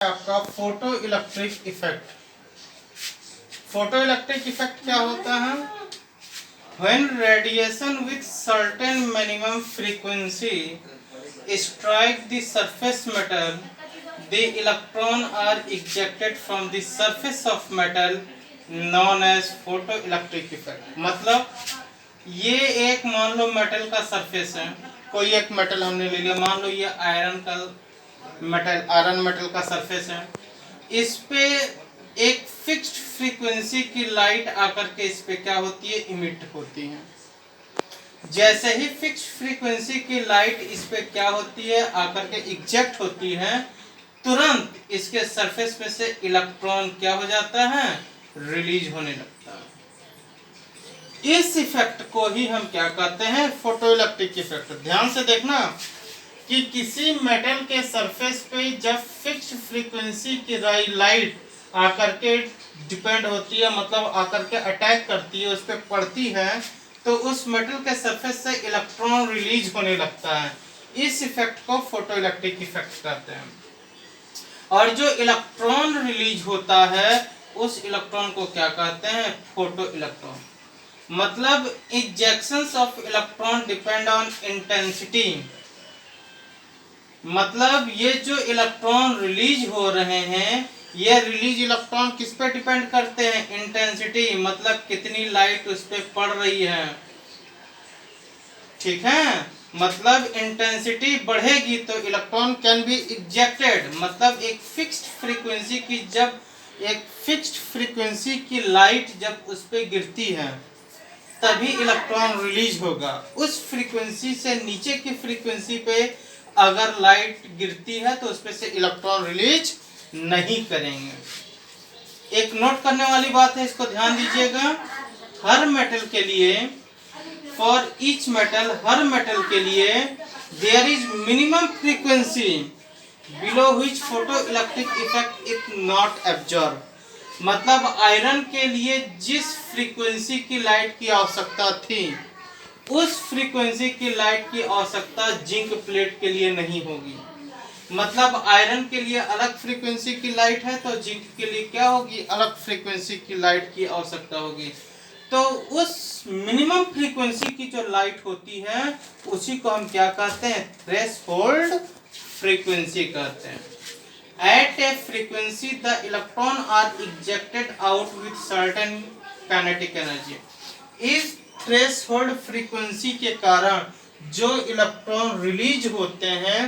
आपका photo electric effect. Photo electric effect क्या होता है? When radiation with certain minimum frequency strike the surface metal, the electron are ejected from the surface of metal known as photoelectric effect। मतलब ये एक मान लो metal का surface है, कोई एक मेटल हमने ले लिया, मान लो ये आयरन मेटल का सरफेस है। इस पे एक फिक्स्ड फ्रीक्वेंसी की लाइट आकर के इस पे क्या होती है, इमिट होती है। जैसे ही फिक्स्ड फ्रीक्वेंसी की लाइट इस पे क्या होती है, आकर के इजेक्ट होती है, तुरंत इसके सरफेस में से इलेक्ट्रॉन क्या हो जाता है, रिलीज होने लगता है। इस इफेक्ट को ही हम क्या कहते हैं, फोटोइलेक्ट्रिक इफेक्ट। ध्यान से देखना कि किसी मेटल के सरफेस पे जब फिक्स्ड फ्रीक्वेंसी की लाइट आकर के डिपेंड होती है, मतलब आकर के अटैक करती है, उस पर पड़ती है, तो उस मेटल के सरफेस से इलेक्ट्रॉन रिलीज होने लगता है। इस इफेक्ट को फोटोइलेक्ट्रिक इफेक्ट कहते हैं। और जो इलेक्ट्रॉन रिलीज होता है उस इलेक्ट्रॉन को क्या कहते हैं, फोटो इलेक्ट्रॉन। मतलब इजेक्शंस of electron depend on intensity. मतलब ये जो इलेक्ट्रॉन रिलीज हो रहे हैं, ये रिलीज इलेक्ट्रॉन किस पे डिपेंड करते हैं, इंटेंसिटी, मतलब कितनी लाइट उस पे पड़ रही है। ठीक है, मतलब इंटेंसिटी बढ़ेगी तो इलेक्ट्रॉन कैन बी इजेक्टेड। मतलब एक फिक्स्ड फ्रीक्वेंसी की, जब एक फिक्स्ड फ्रीक्वेंसी की लाइट जब उस पे गिरती है तभी इलेक्ट्रॉन रिलीज होगा। उस फ्रीक्वेंसी से नीचे की फ्रीक्वेंसी पे अगर लाइट गिरती है तो उसपे से इलेक्ट्रॉन रिलीज नहीं करेंगे। एक नोट करने वाली बात है, इसको ध्यान दीजिएगा। हर मेटल के लिए, फॉर ईच मेटल, हर मेटल के लिए there is minimum frequency below which photo electric effect is not absorb. मतलब आयरन के लिए जिस फ्रीक्वेंसी की लाइट की आवश्यकता थी, उस फ्रीक्वेंसी की लाइट की आवश्यकता जिंक प्लेट के लिए नहीं होगी। मतलब आयरन के लिए अलग फ्रीक्वेंसी की लाइट है तो जिंक के लिए क्या होगी, अलग फ्रीक्वेंसी की लाइट की आवश्यकता होगी। तो उस मिनिमम फ्रीक्वेंसी की जो लाइट होती है उसी को हम क्या कहते हैं, थ्रेशोल्ड फ्रीक्वेंसी कहते हैं। At a frequency, the electron are ejected out with certain kinetic energy। इस थ्रेशोल्ड फ्रीक्वेंसी के कारण जो इलेक्ट्रॉन रिलीज होते हैं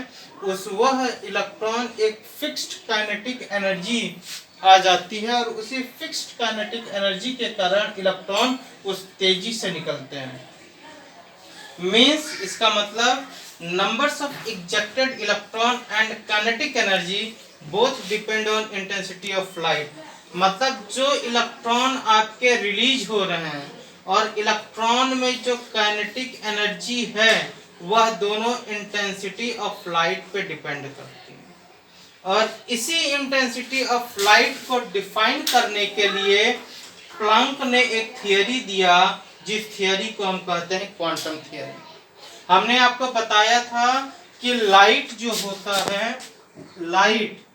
वह इलेक्ट्रॉन एक फिक्स्ड काइनेटिक एनर्जी आ जाती है, और उसी फिक्स्ड काइनेटिक एनर्जी के कारण इलेक्ट्रॉन उस तेजी से निकलते हैं। मीन्स इसका मतलब numbers of ejected electron and kinetic energy both depend on intensity of light. मतलब जो इलेक्ट्रॉन आपके रिलीज हो रहे हैं और इलेक्ट्रॉन में जो काइनेटिक एनर्जी है वह दोनों इंटेंसिटी ऑफ लाइट पे डिपेंड करती है। और इसी इंटेंसिटी ऑफ लाइट को डिफाइन करने के लिए प्लैंक ने एक थियरी दिया, जिस थियरी को हम कहते हैं क्वांटम थियरी। हमने आपको बताया था कि लाइट जो होता है, लाइट,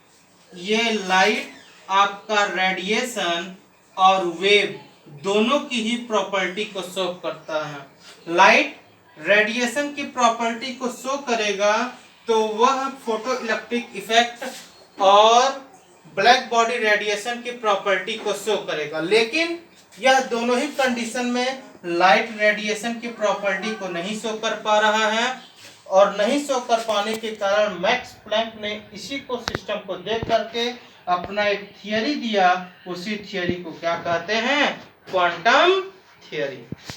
ये लाइट आपका रेडिएशन और वेव दोनों की ही प्रॉपर्टी को शो करता है। लाइट रेडिएशन की प्रॉपर्टी को शो करेगा तो वह फोटो इलेक्ट्रिक इफेक्ट और ब्लैक बॉडी रेडिएशन की प्रॉपर्टी को शो करेगा। लेकिन यह दोनों ही कंडीशन में लाइट रेडिएशन की प्रॉपर्टी को नहीं शो कर पा रहा है, और नहीं शो कर पाने के कारण मैक्स प्लैंक ने इसी को सिस्टम को देख करके अपना एक थियरी दिया। उसी थियरी को क्या कहते हैं, क्वांटम थियरी।